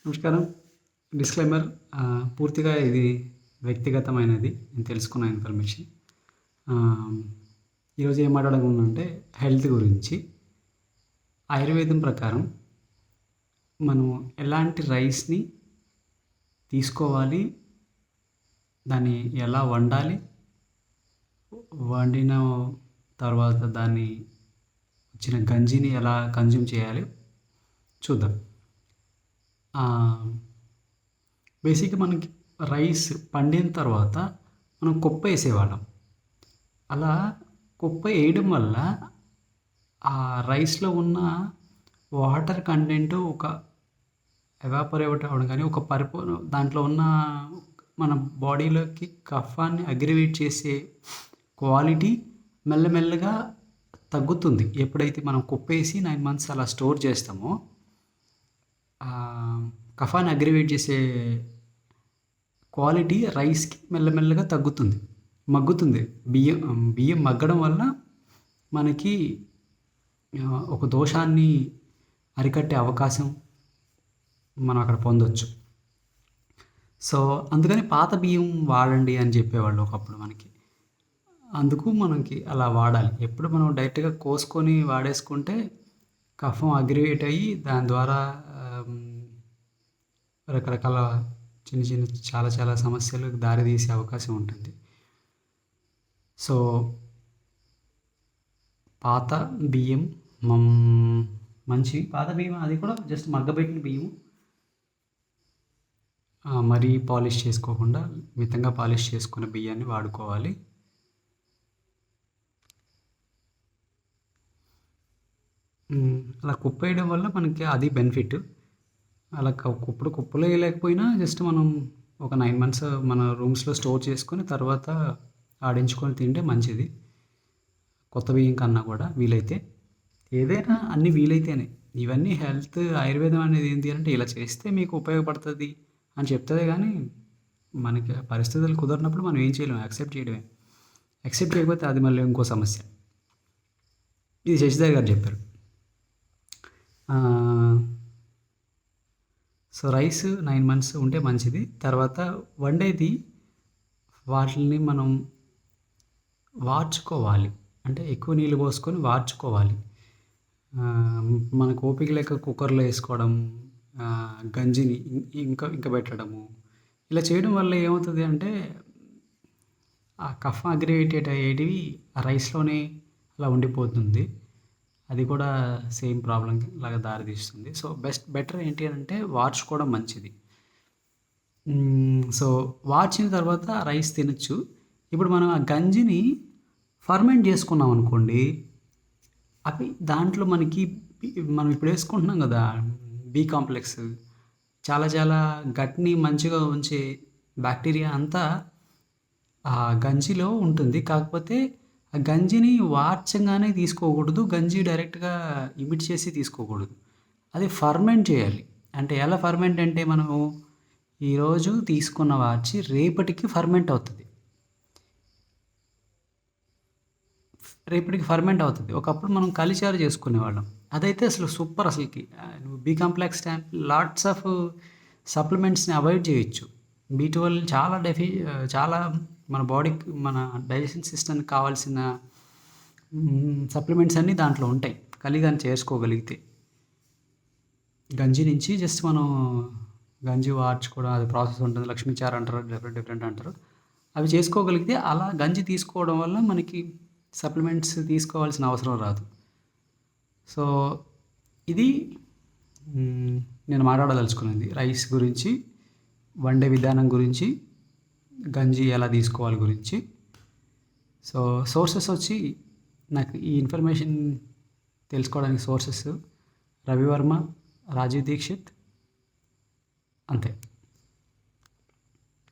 నమస్కారం. డిస్క్లైమర్ పూర్తిగా ఇది వ్యక్తిగతమైనది. నేను తెలుసుకున్న ఇన్ఫర్మేషన్. ఆహ్, ఈరోజు ఏం మాట్లాడనుకున్నానంటే హెల్త్ గురించి. ఆయుర్వేదం ప్రకారం మనం ఎలాంటి రైస్‌ని తీసుకోవాలి, దాన్ని ఎలా వండాలి, వండిన తర్వాత దాన్ని వచ్చిన గంజిని ఎలా కన్జ్యూమ్ చేయాలి చూద్దాం. బేసిక్‌గా మనకి రైస్ పండిన తర్వాత మనం కుప్పేసేవాళ్ళం. అలా కుప్ప వేయడం వల్ల ఆ రైస్‌లో ఉన్న వాటర్ కంటెంట్ ఒక ఎవాపరేట్ అవ్వడం కానీ, ఒక దాంట్లో ఉన్న మన బాడీలోకి కఫాన్ని అగ్రివేట్ చేసే క్వాలిటీ మెల్లమెల్లగా తగ్గుతుంది. ఎప్పుడైతే మనం కుప్పేసి 9 మంత్స్ అలా స్టోర్ చేస్తామో, కఫాన్ని అగ్రివేట్ చేసే క్వాలిటీ రైస్‌కి మెల్లమెల్లగా మగ్గుతుంది. బియ్యం మగ్గడం వల్ల మనకి ఒక దోషాన్ని అరికట్టే అవకాశం మనం అక్కడ పొందొచ్చు. సో, అందుకని పాత బియ్యం వాడండి అని చెప్పేవాళ్ళు ఒకప్పుడు మనకి. అందుకు మనకి అలా వాడాలి. ఎప్పుడు మనం డైరెక్ట్‌గా కోసుకొని వాడేసుకుంటే కఫం అగ్రివేట్ అయ్యి దాని ద్వారా రకరకాల చిన్న చాలా సమస్యలకు దారితీసే అవకాశం ఉంటుంది. సో, పాత బియ్యం మంచి పాత బియ్యం అది కూడా జస్ట్ మగ్గబెట్టిన బియ్యం. మరీ పాలిష్ చేసుకోకుండా మితంగా పాలిష్ చేసుకున్న బియ్యాన్ని వాడుకోవాలి. అలా కుప్పేయడం వల్ల మనకి అది బెనిఫిట్. అలా కుప్పలో వేయలేకపోయినా జస్ట్ మనం ఒక 9 మంత్స్ మన రూమ్స్‌లో స్టోర్ చేసుకొని తర్వాత ఆడించుకొని తింటే మంచిది. కొత్త బియ్యం కన్నా కూడా వీలైతే. ఏదైనా అన్నీ వీలైతేనే. ఇవన్నీ హెల్త్ ఆయుర్వేదం అనేది ఏంటి అంటే ఇలా చేస్తే మీకు ఉపయోగపడుతుంది అని చెప్తదే కానీ, మనకి పరిస్థితులు కుదరనప్పుడు మనం ఏం చేయలేం. యాక్సెప్ట్ చేయడమే. యాక్సెప్ట్ చేయకపోతే అది మళ్ళీ ఇంకో సమస్య. ఇది శశిధర్ గారు చెప్పారు. సో, రైస్ 9 మంత్స్ ఉంటే మంచిది. తర్వాత వండేది వాటిని మనం వార్చుకోవాలి. అంటే ఎక్కువ నీళ్ళు పోసుకొని వార్చుకోవాలి. మనకు ఓపిక లేక కుక్కర్‌లో వేసుకోవడం, గంజిని ఇంకా పెట్టడము. ఇలా చేయడం వల్ల ఏమవుతుంది అంటే ఆ కఫ అగ్రివేటెడ్ అయ్యేటివి ఆ రైస్‌లోనే అలా ఉండిపోతుంది. అది కూడా సేమ్ ప్రాబ్లమ్ లాగా దారితీస్తుంది. సో, బెటర్ ఏంటి అంటే వార్చుకోవడం మంచిది. సో, వార్చిన తర్వాత రైస్ తినొచ్చు. ఇప్పుడు మనం ఆ గంజిని ఫర్మెంట్ చేసుకున్నాం అనుకోండి, అవి దాంట్లో మనకి మనం ఇప్పుడు వేసుకుంటున్నాం కదా! బి కాంప్లెక్స్ చాలా గట్‌ని మంచిగా ఉంచే బ్యాక్టీరియా అంతా ఆ గంజిలో ఉంటుంది. కాకపోతే ఆ గంజిని వార్చంగానే తీసుకోకూడదు. గంజి డైరెక్ట్‌గా ఇమిట్ చేసి తీసుకోకూడదు. అది ఫర్మెంట్ చేయాలి. అంటే ఎలా ఫర్మెంట్ అంటే మనము ఈరోజు తీసుకున్న వార్చి రేపటికి ఫర్మెంట్ అవుతది. ఒకప్పుడు మనం కలిచారు చేసుకునేవాళ్ళం. అదైతే అసలు సూపర్ అసలకి. నువ్వు బి కాంప్లెక్స్ లాట్స్ ఆఫ్ సప్లిమెంట్స్‌ని అవాయిడ్ చేయొచ్చు. B12 చాలా మన బాడీకి మన డైజెషన్ సిస్టమ్‌కి కావాల్సిన సప్లిమెంట్స్ అన్నీ దాంట్లో ఉంటాయి. గాని చేసుకోగలిగితే. గంజి నుంచి జస్ట్ మనం గంజి వార్చుకోవడం అది ప్రాసెస్ ఉంటుంది. లక్ష్మీచారు అంటారు. డిఫరెంట్ అంటారు. అవి చేసుకోగలిగితే అలా గంజి తీసుకోవడం వల్ల మనకి సప్లిమెంట్స్ తీసుకోవాల్సిన అవసరం రాదు. సో, ఇది నేను మాట్లాడదలుచుకున్నది. రైస్ గురించి, వండే విధానం గురించి, గంజి ఎలా తీసుకోవాలి గురించి. సో, సోర్సెస్ వచ్చి నాకు ఈ ఇన్ఫర్మేషన్ తెలుసుకోవడానికి సోర్సెస్ రవివర్మ, రాజీవ్ దీక్షిత్ అంతే.